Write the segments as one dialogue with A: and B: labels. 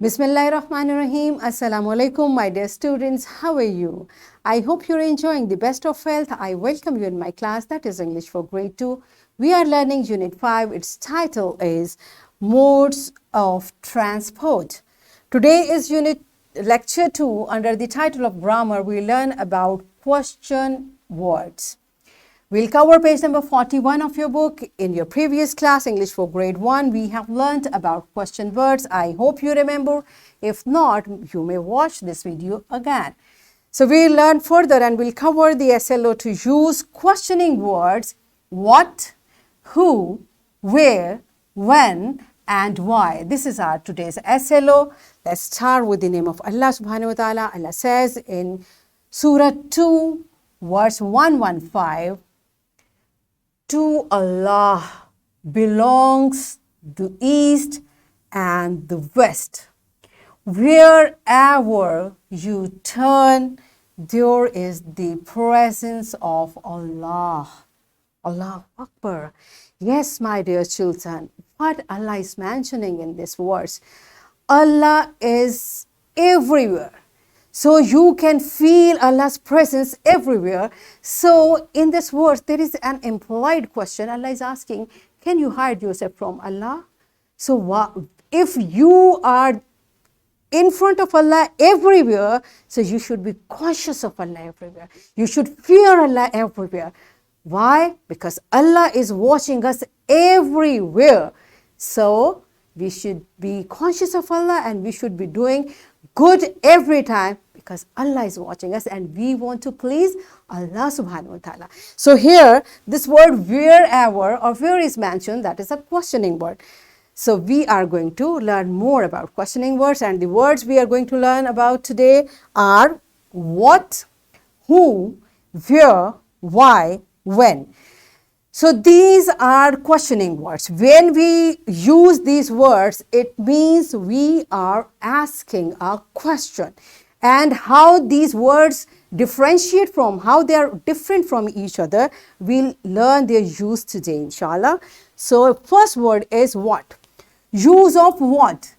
A: Bismillahirrahmanirrahim. Assalamu alaikum, my dear students. How are you? I hope you're enjoying the best of health. I welcome you in my class, that is English for Grade 2. We are learning Unit 5. Its title is Modes of Transport. Today is Lecture 2. Under the title of Grammar, we learn about question words. We'll cover page number 41 of your book. In your previous class, English for Grade 1, we have learnt about question words. I hope you remember. If not, you may watch this video again. So we'll learn further and we'll cover the SLO to use questioning words what, who, where, when, and why. This is our today's SLO. Let's start with the name of Allah subhanahu wa ta'ala. Allah says in Surah 2, verse 115, to Allah belongs the east and the west. Wherever you turn, there is the presence of Allah. Allahu Akbar. Yes, my dear children, what Allah is mentioning in this verse, Allah is everywhere. So you can feel Allah's presence everywhere. So in this verse, there is an implied question. Allah is asking, can you hide yourself from Allah? So if you are in front of Allah everywhere, so you should be conscious of Allah everywhere. You should fear Allah everywhere. Why? Because Allah is watching us everywhere. So we should be conscious of Allah and we should be doing good every time because Allah is watching us and we want to please Allah subhanahu wa ta'ala. So here this word wherever or where is mentioned, that is a questioning word. So we are going to learn more about questioning words, and the words we are going to learn about today are what, who, where, why, when. So these are questioning words. When we use these words, it means we are asking a question. And how these words differentiate from, how they are different from each other, we'll learn their use today, inshallah. So first word is what? Use of what?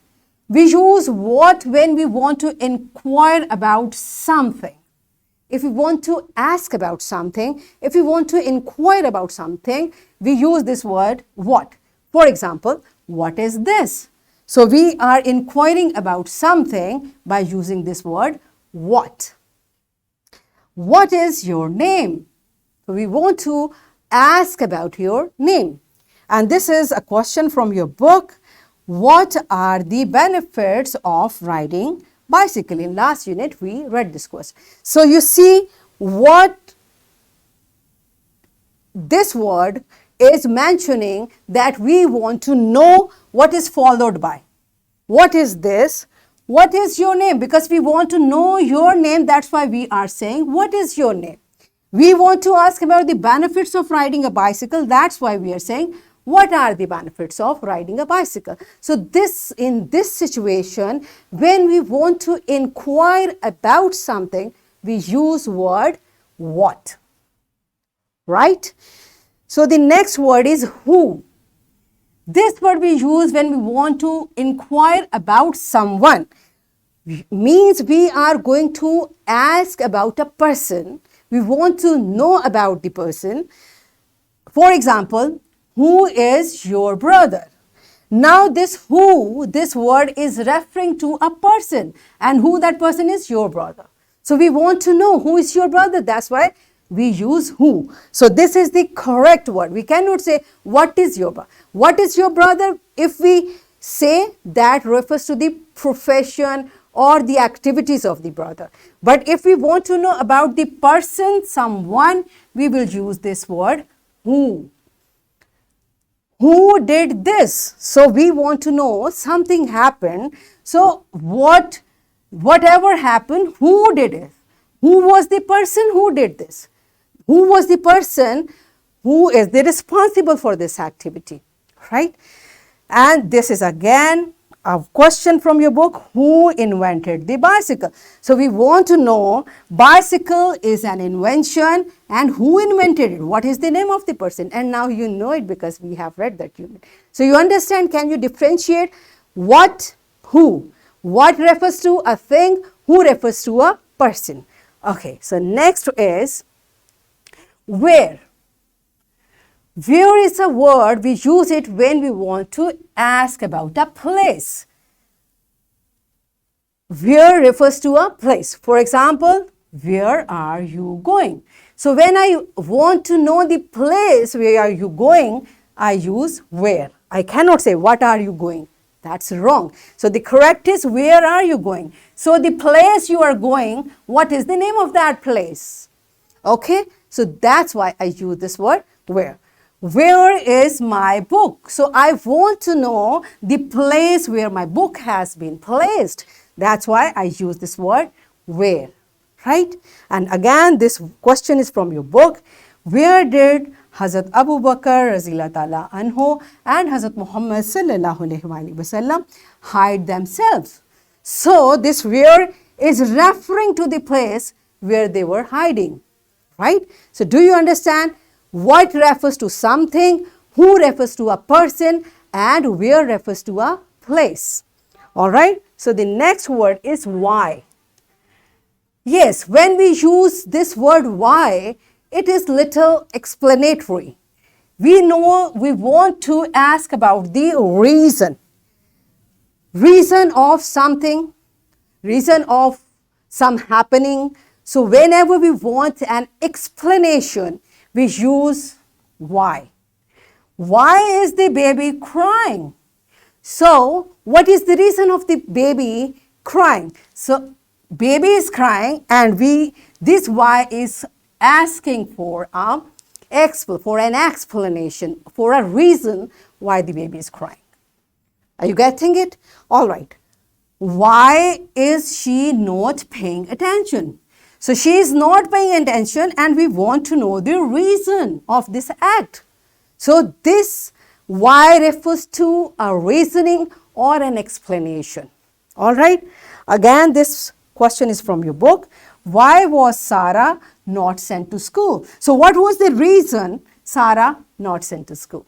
A: We use what when we want to inquire about something. If we want to ask about something, if we want to inquire about something, we use this word what. For example, what is this? So we are inquiring about something by using this word what. What is your name? So we want to ask about your name. And this is a question from your book. What are the benefits of riding bicycle? In last unit, we read this question. So you see what this word is mentioning, that we want to know what is followed by. What is this? What is your name? Because we want to know your name. That's why we are saying, what is your name? We want to ask about the benefits of riding a bicycle. That's why we are saying, what are the benefits of riding a bicycle? So in this situation, when we want to inquire about something, we use word what, right? So the next word is who. This word we use when we want to inquire about someone. Means we are going to ask about a person. We want to know about the person. For example, who is your brother? Now this who, this word is referring to a person, and who that person is, your brother. So we want to know who is your brother. That's why we use who. So this is the correct word. We cannot say what is your brother. What is your brother? If we say, that refers to the profession or the activities of the brother. But if we want to know about the person, someone, we will use this word who. Who did this? So we want to know something happened. So whatever happened, who did it? Who was the person who did this? Who was the person who is the responsible for this activity, right? And this is again a question from your book, who invented the bicycle? So we want to know bicycle is an invention and who invented it? What is the name of the person? And now you know it because we have read that unit. So you understand, can you differentiate what, who? What refers to a thing, who refers to a person. Okay, so next is where. Where is a word, we use it when we want to ask about a place. Where refers to a place. For example, where are you going? So when I want to know the place where are you going, I use where. I cannot say what are you going. That's wrong. So the correct is where are you going? So the place you are going, what is the name of that place? Okay, so that's why I use this word where. Where is my book? So I want to know the place where my book has been placed. That's why I use this word where, right? And again, this question is from your book. Where did Hazrat Abu Bakr Razila Ta'ala Anhu and Hazrat Muhammad Sallallahu Alaihi Wasallam hide themselves? So this where is referring to the place where they were hiding, right? So do you understand? What refers to something, who refers to a person, and where refers to a place. All right. So the next word is why. Yes, when we use this word why, it is little explanatory. We know we want to ask about the reason. Reason of something, reason of some happening. So whenever we want an explanation, we use why. Why is the baby crying? So what is the reason of the baby crying? So baby is crying and this why is asking for an explanation, for a reason why the baby is crying. Are you getting it? All right. Why is she not paying attention? So she is not paying attention and we want to know the reason of this act. So this why refers to a reasoning or an explanation. All right. Again, this question is from your book. Why was Sarah not sent to school? So what was the reason Sarah not sent to school?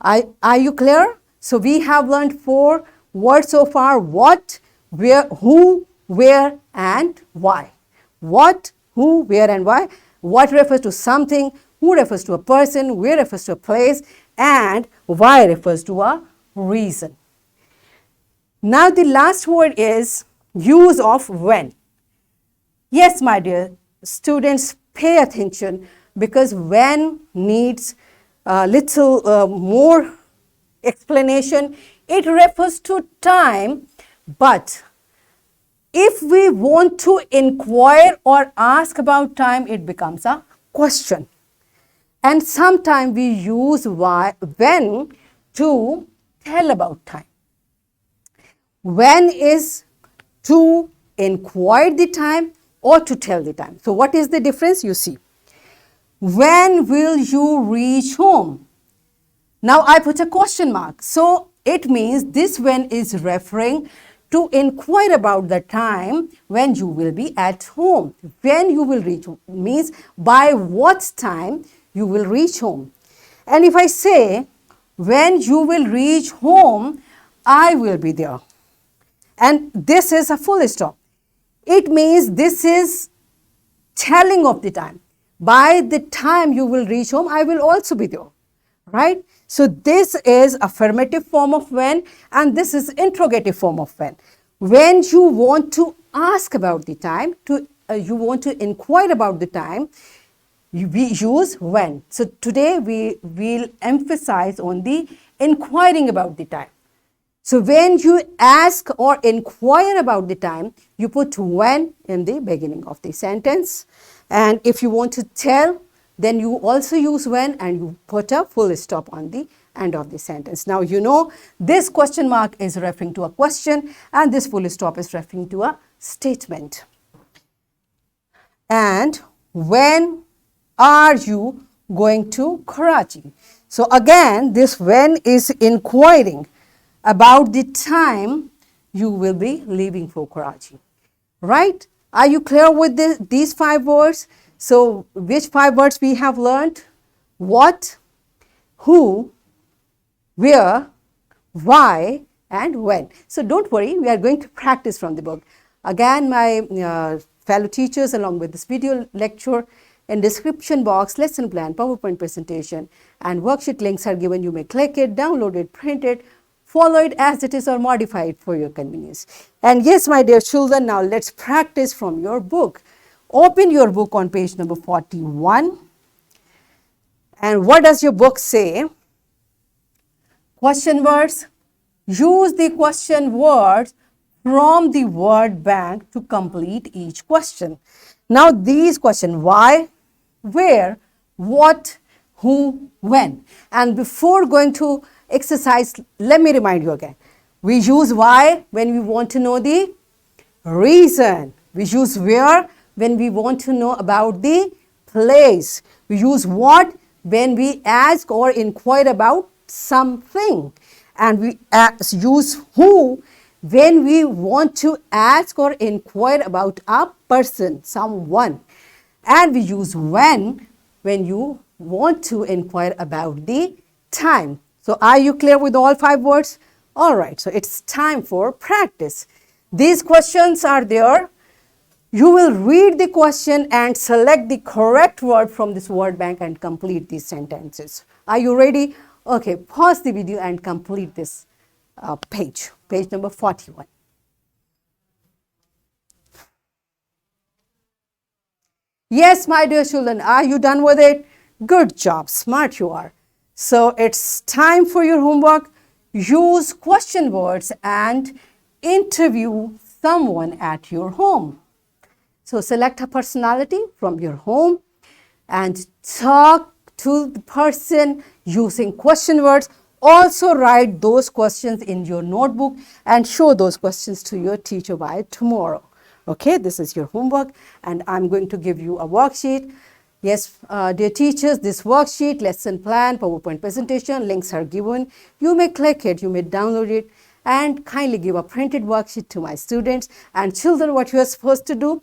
A: Are you clear? So we have learned 4 words so far: what, where, who, where, and why. What, who, where, and why. What refers to something, who refers to a person, where refers to a place, and why refers to a reason. Now the last word is use of when. Yes, my dear students, pay attention because when needs a little more explanation. It refers to time, but if we want to inquire or ask about time, it becomes a question. And sometimes we use when to tell about time. When is to inquire the time or to tell the time. So what is the difference? You see, when will you reach home? Now I put a question mark. So it means this when is referring to inquire about the time when you will be at home. When you will reach home means by what time you will reach home. And if I say when you will reach home, I will be there. And this is a full stop. It means this is telling of the time. By the time you will reach home, I will also be there. Right? So this is affirmative form of when and this is interrogative form of when. When you want to ask about the time, you want to inquire about the time, we use when. So today we will emphasize on the inquiring about the time. So when you ask or inquire about the time, you put when in the beginning of the sentence. And if you want to tell, then you also use when and you put a full stop on the end of the sentence. Now you know this question mark is referring to a question and this full stop is referring to a statement. And when are you going to Karachi? So again, this when is inquiring about the time you will be leaving for Karachi, right? Are you clear with these 5 words? So which 5 words we have learned? What, who, where, why, and when. So don't worry, we are going to practice from the book. Again, my fellow teachers, along with this video lecture, in description box, lesson plan, PowerPoint presentation, and worksheet links are given. You may click it, download it, print it, follow it as it is, or modify it for your convenience. And yes, my dear children, now let's practice from your book. Open your book on page number 41. And what does your book say? Question words. Use the question words from the word bank to complete each question. Now these questions: why, where, what, who, when. And before going to exercise, let me remind you again. We use why when we want to know the reason. We use where when we want to know about the place. We use what when we ask or inquire about something. And we use who when we want to ask or inquire about a person, someone. And we use when you want to inquire about the time. So are you clear with all 5 words? All right, so it's time for practice. These questions are there. You will read the question and select the correct word from this word bank and complete these sentences. Are you ready? Okay, pause the video and complete this page number 41. Yes, my dear children, are you done with it? Good job, smart you are. So it's time for your homework. Use question words and interview someone at your home. So select a personality from your home and talk to the person using question words. Also write those questions in your notebook and show those questions to your teacher by tomorrow. Okay, this is your homework and I'm going to give you a worksheet. Yes, dear teachers, this worksheet, lesson plan, PowerPoint presentation, links are given. You may click it, you may download it, and kindly give a printed worksheet to my students. And children, what you are supposed to do?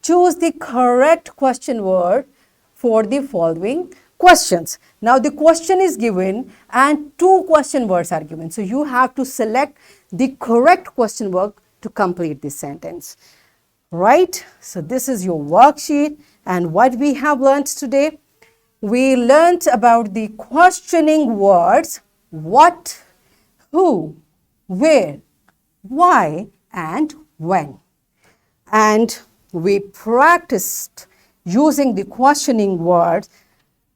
A: Choose the correct question word for the following questions. Now the question is given and 2 question words are given. So you have to select the correct question word to complete this sentence. Right? So this is your worksheet, and what we have learned today, we learned about the questioning words what, who, where, why, and when. And we practiced using the questioning words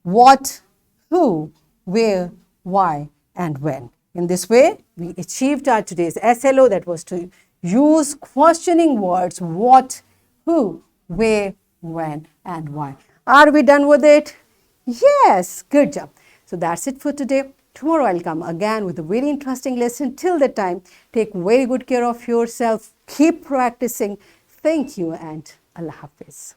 A: what, who, where, why, and when. In this way, we achieved our today's SLO, that was to use questioning words what, who, where, when, and why. Are we done with it? Yes, good job. So that's it for today. Tomorrow I'll come again with a very interesting lesson. Till that time, take very good care of yourself. Keep practicing. Thank you and Allah Hafiz.